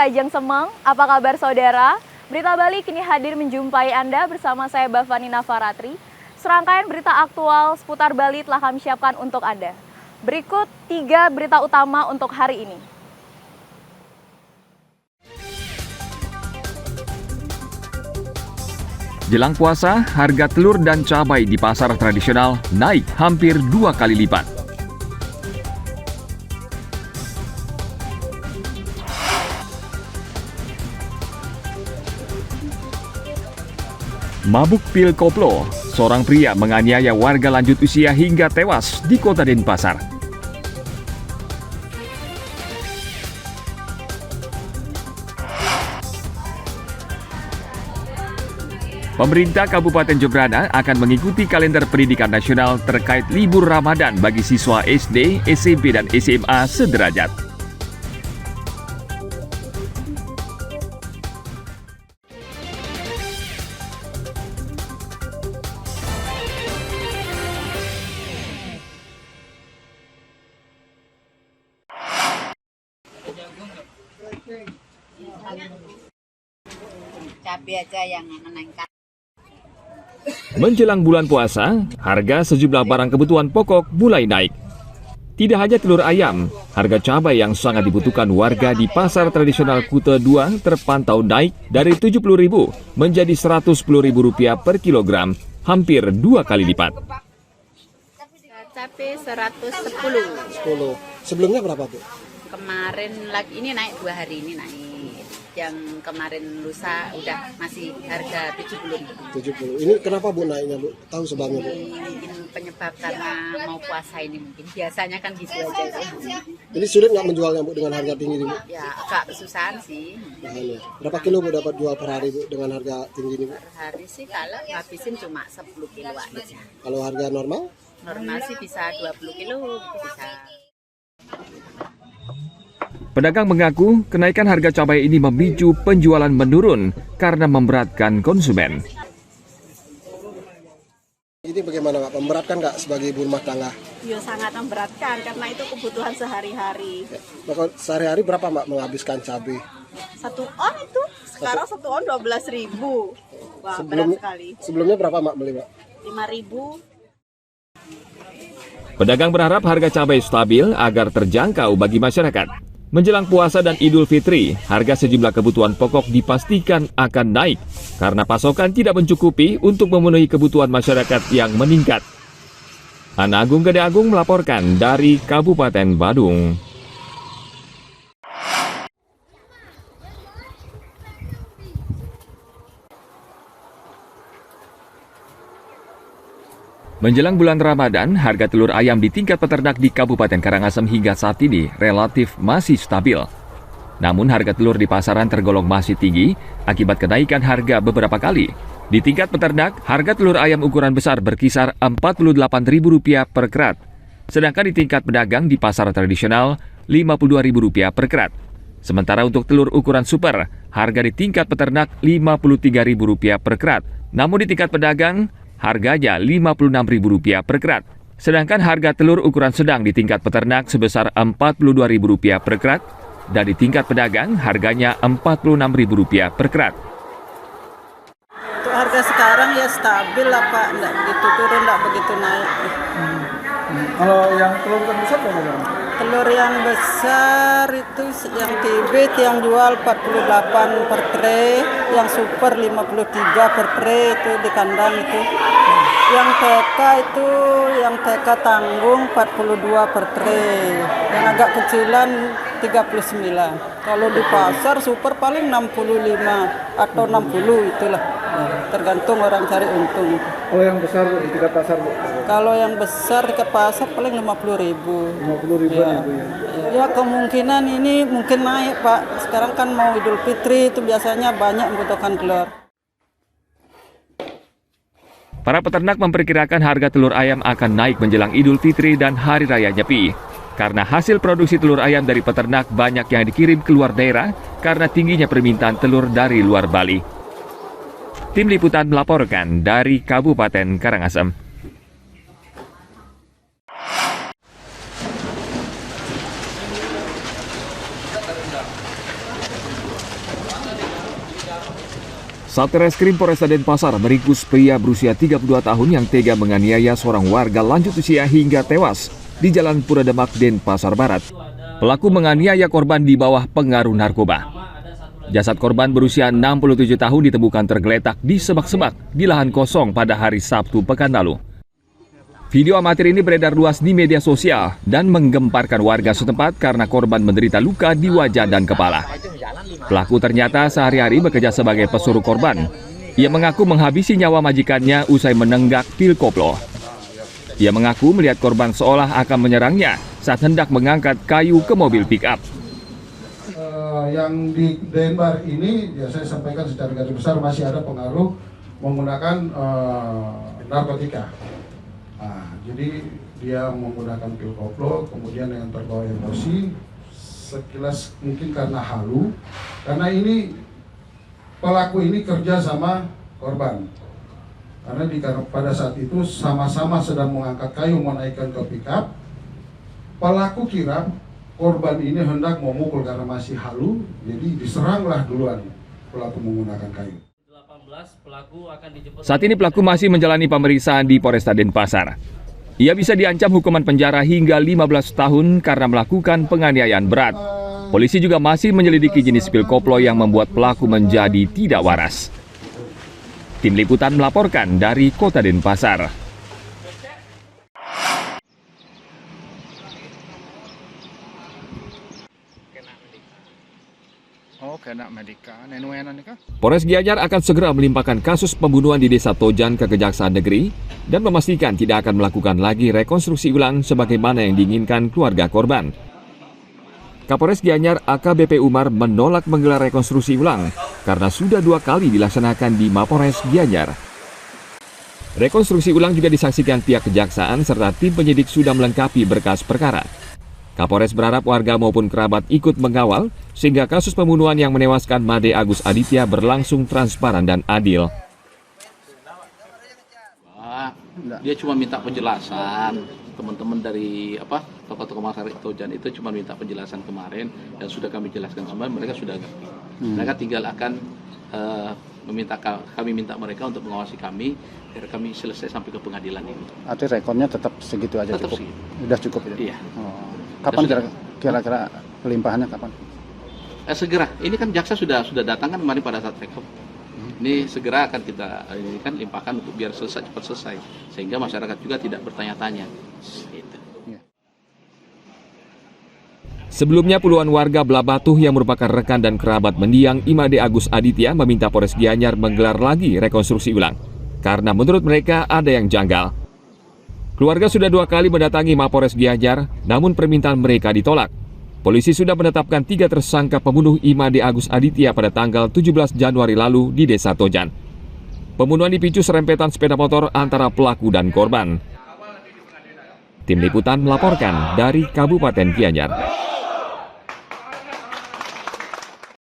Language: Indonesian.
Rajang Semeng, apa kabar saudara? Berita Bali kini hadir menjumpai Anda bersama saya Bavani Nafaratri. Serangkaian berita aktual seputar Bali telah kami siapkan untuk Anda. Berikut 3 berita utama untuk hari ini. Jelang puasa, harga telur dan cabai di pasar tradisional naik hampir 2 kali lipat. Mabuk pil koplo, seorang pria menganiaya warga lanjut usia hingga tewas di kota Denpasar. Pemerintah Kabupaten Jembrana akan mengikuti kalender pendidikan nasional terkait libur Ramadan bagi siswa SD, SMP, dan SMA sederajat. Cabai aja yang meningkat. Menjelang bulan puasa, harga sejumlah barang kebutuhan pokok mulai naik. Tidak hanya telur ayam, harga cabai yang sangat dibutuhkan warga di pasar tradisional Kuta 2 terpantau naik dari Rp70.000 menjadi Rp110.000 per kilogram, hampir 2 kali lipat. Cabai 110. 10. Sebelumnya berapa, Bu? Kemarin lagi ini naik 2 hari ini naik. Yang kemarin lusa udah masih harga 70.000. 70. Ini kenapa, Bu, naiknya, Bu? Tahu sebabnya, Bu? Mungkin penyebab karena mau puasa ini mungkin. Biasanya kan gitu aja. Ini sulit nggak menjualnya, Bu, dengan harga tinggi ini, Bu? Ya agak kesusahan sih. Bahannya. Berapa kilo, Bu, dapat jual per hari, Bu, dengan harga tinggi ini, Bu? Per hari sih kalau ngabisin cuma 10 kilo aja. Kalau harga normal? Normal sih bisa 20 kilo bisa. Pedagang mengaku kenaikan harga cabai ini memicu penjualan menurun karena memberatkan konsumen. Ini bagaimana, Pak? Memberatkan nggak sebagai ibu rumah tangga? Ya sangat memberatkan karena itu kebutuhan sehari-hari. Maka sehari-hari berapa, Mbak, menghabiskan cabai? 1 on itu sekarang 1 on 12.000. Wah, berat sekali. Sebelumnya berapa, Mbak, beli, Mbak? 5.000. Pedagang berharap harga cabai stabil agar terjangkau bagi masyarakat. Menjelang puasa dan Idul Fitri, harga sejumlah kebutuhan pokok dipastikan akan naik karena pasokan tidak mencukupi untuk memenuhi kebutuhan masyarakat yang meningkat. Ana Agung Gede Agung melaporkan dari Kabupaten Badung. Menjelang bulan Ramadan, harga telur ayam di tingkat peternak di Kabupaten Karangasem hingga saat ini relatif masih stabil. Namun harga telur di pasaran tergolong masih tinggi akibat kenaikan harga beberapa kali. Di tingkat peternak, harga telur ayam ukuran besar berkisar Rp48.000 per kerat. Sedangkan di tingkat pedagang di pasar tradisional, Rp52.000 per kerat. Sementara untuk telur ukuran super, harga di tingkat peternak Rp53.000 per kerat. Namun di tingkat pedagang, harganya Rp56.000 per kerat. Sedangkan harga telur ukuran sedang di tingkat peternak sebesar Rp42.000 per kerat dan di tingkat pedagang harganya Rp46.000 per kerat. Untuk harga sekarang ya stabil lah, Pak. Nggak begitu turun, nggak begitu naik. Kalau yang telur besar berapa? Telur yang besar itu yang tibit yang jual 48 per tray, yang super 53 per tray itu di kandang itu. Yang TK itu, yang TK tanggung 42 per tray. Yang agak kecilan 39. Kalau di pasar super paling 65 atau 60 itulah. Tergantung orang cari untung. Oh, yang besar di tingkat pasar, Bu? Kalau yang besar ke pasar paling 50.000. 50.000 ya. Bu, ya? Ya kemungkinan ini mungkin naik, Pak. Sekarang kan mau Idul Fitri itu biasanya banyak membutuhkan telur. Para peternak memperkirakan harga telur ayam akan naik menjelang Idul Fitri dan Hari Raya Nyepi. Karena hasil produksi telur ayam dari peternak banyak yang dikirim ke luar daerah karena tingginya permintaan telur dari luar Bali. Tim Liputan melaporkan dari Kabupaten Karangasem. Satreskrim Polresta Denpasar meringkus pria berusia 32 tahun yang tega menganiaya seorang warga lanjut usia hingga tewas di Jalan Pura Demak, Denpasar Barat. Pelaku menganiaya korban di bawah pengaruh narkoba. Jasad korban berusia 67 tahun ditemukan tergeletak di semak-semak di lahan kosong pada hari Sabtu pekan lalu. Video amatir ini beredar luas di media sosial dan menggemparkan warga setempat karena korban menderita luka di wajah dan kepala. Pelaku ternyata sehari-hari bekerja sebagai pesuruh korban. Ia mengaku menghabisi nyawa majikannya usai menenggak pil koplo. Ia mengaku melihat korban seolah akan menyerangnya saat hendak mengangkat kayu ke mobil pick-up. Yang di Denpasar ini, ya saya sampaikan secara garis besar masih ada pengaruh menggunakan narkotika. Jadi dia menggunakan pil koplo, kemudian yang terbawa emosi, sekilas mungkin karena halu, karena ini pelaku ini kerja sama korban. Karena pada saat itu sama-sama sedang mengangkat kayu menaikkan ke pickup, pelaku kira korban ini hendak memukul karena masih halu, jadi diseranglah duluan pelaku menggunakan kayu. Saat ini pelaku masih menjalani pemeriksaan di Polresta Denpasar. Ia bisa diancam hukuman penjara hingga 15 tahun karena melakukan penganiayaan berat. Polisi juga masih menyelidiki jenis pil koplo yang membuat pelaku menjadi tidak waras. Tim Liputan melaporkan dari Kota Denpasar. Polres Gianyar akan segera melimpahkan kasus pembunuhan di Desa Tojan ke Kejaksaan Negeri dan memastikan tidak akan melakukan lagi rekonstruksi ulang sebagaimana yang diinginkan keluarga korban. Kapolres Gianyar AKBP Umar menolak menggelar rekonstruksi ulang karena sudah 2 kali dilaksanakan di Mapolres Gianyar. Rekonstruksi ulang juga disaksikan pihak kejaksaan serta tim penyidik sudah melengkapi berkas perkara. Kapolres berharap warga maupun kerabat ikut mengawal sehingga kasus pembunuhan yang menewaskan Made Agus Aditya berlangsung transparan dan adil. Dia cuma minta penjelasan, teman-teman dari tokoh-tokoh masyarakat Tojan itu cuma minta penjelasan kemarin dan sudah kami jelaskan kemarin, mereka sudah ngerti. Mereka tinggal akan kami minta mereka untuk mengawasi kami biar kami selesai sampai ke pengadilan ini. Artinya rekornya tetap segitu aja, tetap cukup? segitu. Udah cukup ya? Iya. Kapan kira-kira pelimpahannya kapan? Segera. Ini kan jaksa sudah datang kan kemarin pada saat rekop. Ini segera akan kita limpahkan untuk biar cepat selesai sehingga masyarakat juga tidak bertanya-tanya. Gitu. Sebelumnya puluhan warga Blabatuh yang merupakan rekan dan kerabat mendiang Imade Agus Aditya meminta Polres Gianyar menggelar lagi rekonstruksi ulang karena menurut mereka ada yang janggal. Keluarga sudah 2 kali mendatangi Mapolres Gianyar, namun permintaan mereka ditolak. Polisi sudah menetapkan 3 tersangka pembunuh Imade Agus Aditya pada tanggal 17 Januari lalu di Desa Tojan. Pembunuhan dipicu serempetan sepeda motor antara pelaku dan korban. Tim Liputan melaporkan dari Kabupaten Gianyar.